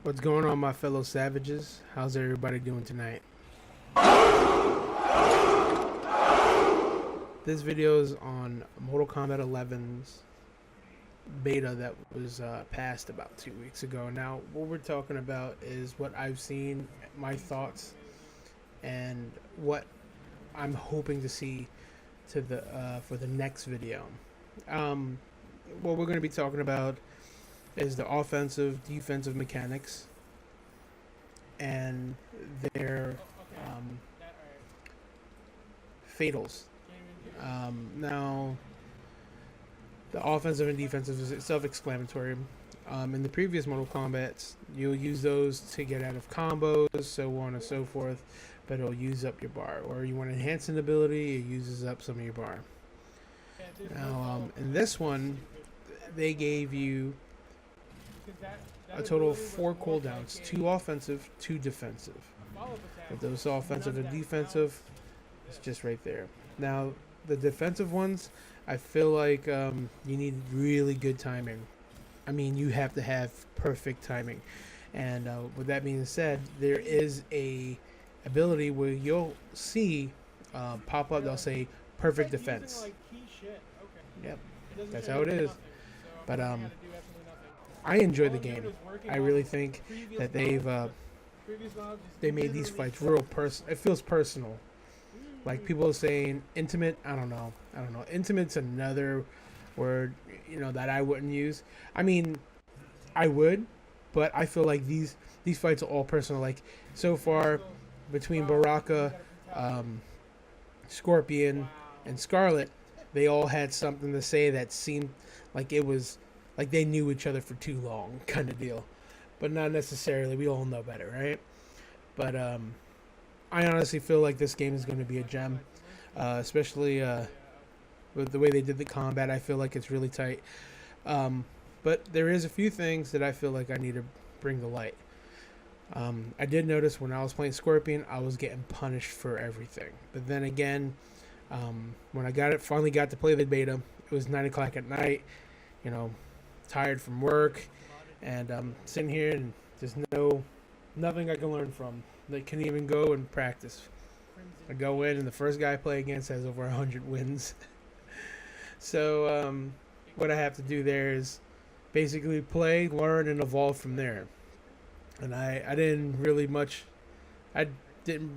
What's going on, my fellow savages? How's everybody doing tonight? This video is on Mortal Kombat 11's beta that was passed about 2 weeks ago. Now, what we're talking about is what I've seen, my thoughts, and what I'm hoping to see to the for the next video. What we're going to be talking about is the offensive, defensive mechanics and their fatals. Now, the offensive and defensive is self-explanatory. In the previous Mortal Kombat, you'll use those to get out of combos, so on and so forth, but it'll use up your bar. Or you want to enhance an ability, it uses up some of your bar. Now, in this one, they gave you a total of 4 cooldowns, 2 offensive, 2 defensive. But those offensive and defensive, it's just right there. Now, the defensive ones, I feel like you need really good timing. I mean, you have to have perfect timing. And with that being said, there is a ability where you'll see pop up, they'll say perfect defense. Yep, that's how it is. But I enjoy the game. I really think that they made these fights real personal. It feels personal. Like people are saying intimate. I don't know. Intimate's another word, that I wouldn't use. I mean, I would, but I feel like these fights are all personal. Like so far, between Baraka, Scorpion, and Scarlet, they all had something to say that seemed like it was like they knew each other for too long, kind of deal. But not necessarily. We all know better, right? But I honestly feel like this game is going to be a gem, especially with the way they did the combat. I feel like it's really tight. But there is a few things that I feel like I need to bring to light. I did notice when I was playing Scorpion, I was getting punished for everything. But then again, when I finally got to play the beta, it was 9 o'clock at night, tired from work, and I'm sitting here and there's nothing I can learn from. They can even go and practice. I go in and the first guy I play against has over 100 wins. So what I have to do there is basically play, learn, and evolve from there. And I didn't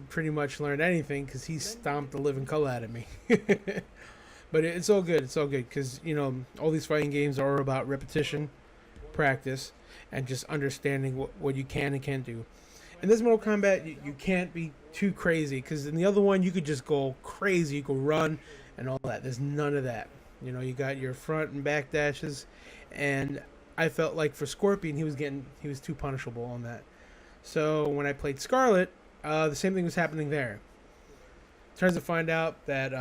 pretty much learn anything because he stomped the living color out of me. But it's all good. It's all good because, all these fighting games are about repetition, practice, and just understanding what you can and can't do. In this Mortal Kombat, you can't be too crazy because in the other one, you could just go crazy. You could run and all that. There's none of that. You got your front and back dashes. And I felt like for Scorpion, he was too punishable on that. So when I played Scarlet, the same thing was happening there. Turns to find out that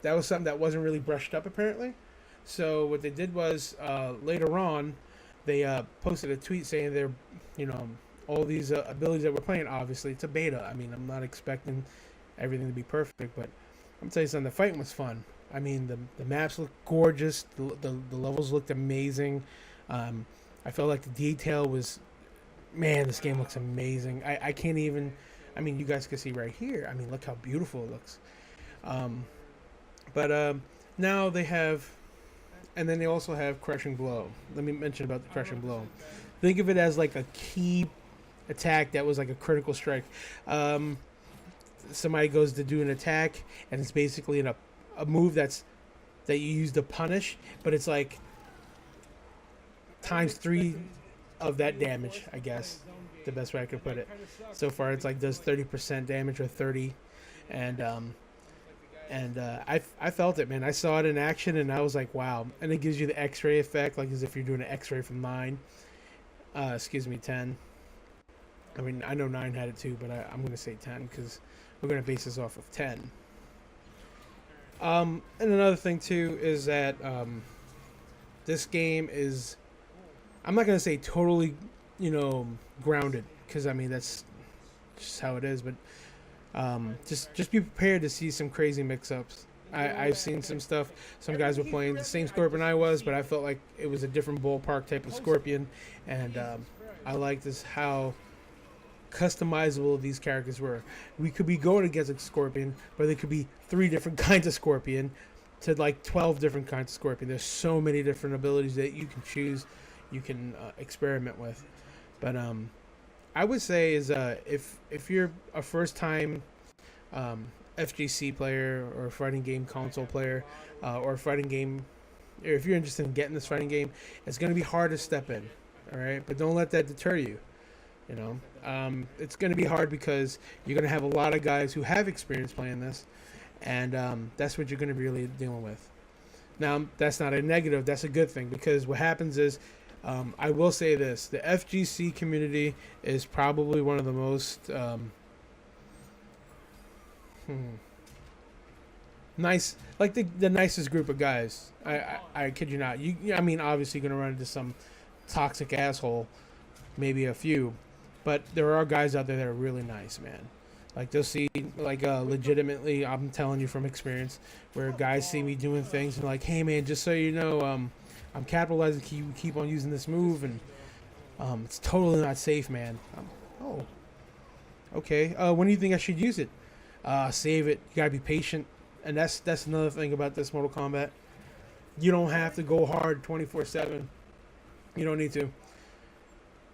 that was something that wasn't really brushed up apparently. So what they did was later on, they posted a tweet saying they're, all these abilities that we're playing, obviously it's a beta. I mean, I'm not expecting everything to be perfect, but I'm gonna tell you something. The fighting was fun. I mean, the maps looked gorgeous. The levels looked amazing. I felt like the detail was, man, this game looks amazing. I can't even. I mean, you guys can see right here. I mean, look how beautiful it looks. But now they have, and then they also have Crushing Blow. Let me mention about the Crushing Blow. Think of it as like a key attack that was like a critical strike. Somebody goes to do an attack, and it's basically a move that you use to punish, but it's like times 3 of that damage, I guess. The best way I could put it. So far, it's like does 30% damage or 30, and I felt it, man. I saw it in action, and I was like, wow. And it gives you the X-ray effect, like as if you're doing an X-ray from 9. 10. I mean, I know 9 had it too, but I'm going to say 10 because we're going to base this off of 10. And another thing too is that this game is, I'm not going to say totally, grounded, because I mean that's just how it is, but just be prepared to see some crazy mix-ups. I've seen some stuff. Some guys were playing the same Scorpion I was, but I felt like it was a different ballpark type of Scorpion, and I liked is how customizable these characters were. We could be going against a scorpion, but there could be 3 different kinds of scorpion to like 12 different kinds of scorpion. There's so many different abilities that you can choose, you can experiment with. But I would say is if you're a first time FGC player or a fighting game console player or a fighting game, or if you're interested in getting this fighting game, it's going to be hard to step in. All right, but don't let that deter you. You know, it's going to be hard because you're going to have a lot of guys who have experience playing this, and that's what you're going to be really dealing with. Now, that's not a negative. That's a good thing, because what happens is, I will say this: the FGC community is probably one of the most nice, like the nicest group of guys. I kid you not. I mean, obviously, you're going to run into some toxic asshole, maybe a few. But there are guys out there that are really nice, man. Like, they'll see, like, legitimately, I'm telling you from experience, where guys see me doing things and like, hey, man, just so you know, I'm capitalizing, keep on using this move, and it's totally not safe, man. Oh, okay. When do you think I should use it? Save it. You gotta be patient, and that's another thing about this Mortal Kombat. You don't have to go hard 24/7. You don't need to.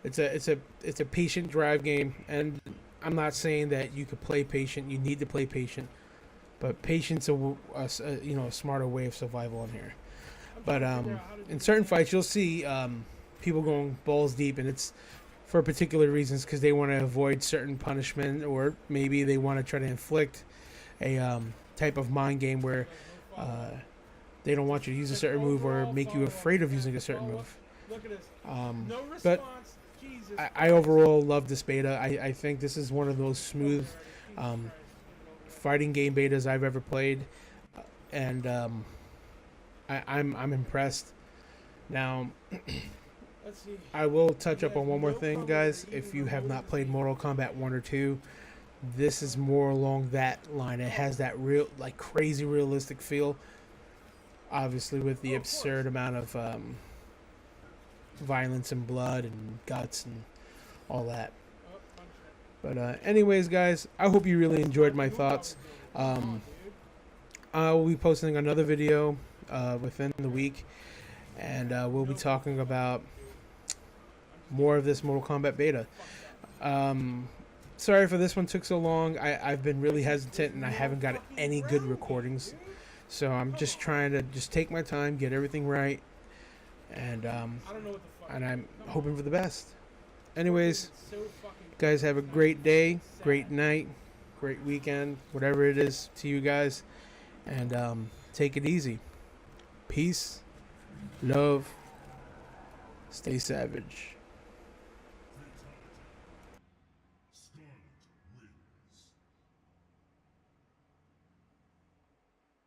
It's a patient drive game, and I'm not saying that you could play patient. You need to play patient, but patience is a smarter way of survival in here. But in certain fights, you'll see people going balls deep, and it's for particular reasons, because they want to avoid certain punishment, or maybe they want to try to inflict a type of mind game where they don't want you to use a certain move or make you afraid of using a certain move. But I overall love this beta. I think this is one of those smooth fighting game betas I've ever played, and I'm impressed. Now, I will touch up on one more thing, guys. If you have not played Mortal Kombat 1 or 2, this is more along that line. It has that real, like, crazy realistic feel, obviously with the absurd amount of violence and blood and guts and all that. But anyways, guys, I hope you really enjoyed my thoughts. I will be posting another video within the week, and we'll be talking about more of this Mortal Kombat beta. Sorry for this one took so long. I've been really hesitant, and I haven't got any good recordings, so I'm just trying to take my time, get everything right, and I'm hoping for the best. Anyways, guys, have a great day, great night, great weekend, whatever it is to you guys, and take it easy. Peace, love, stay savage.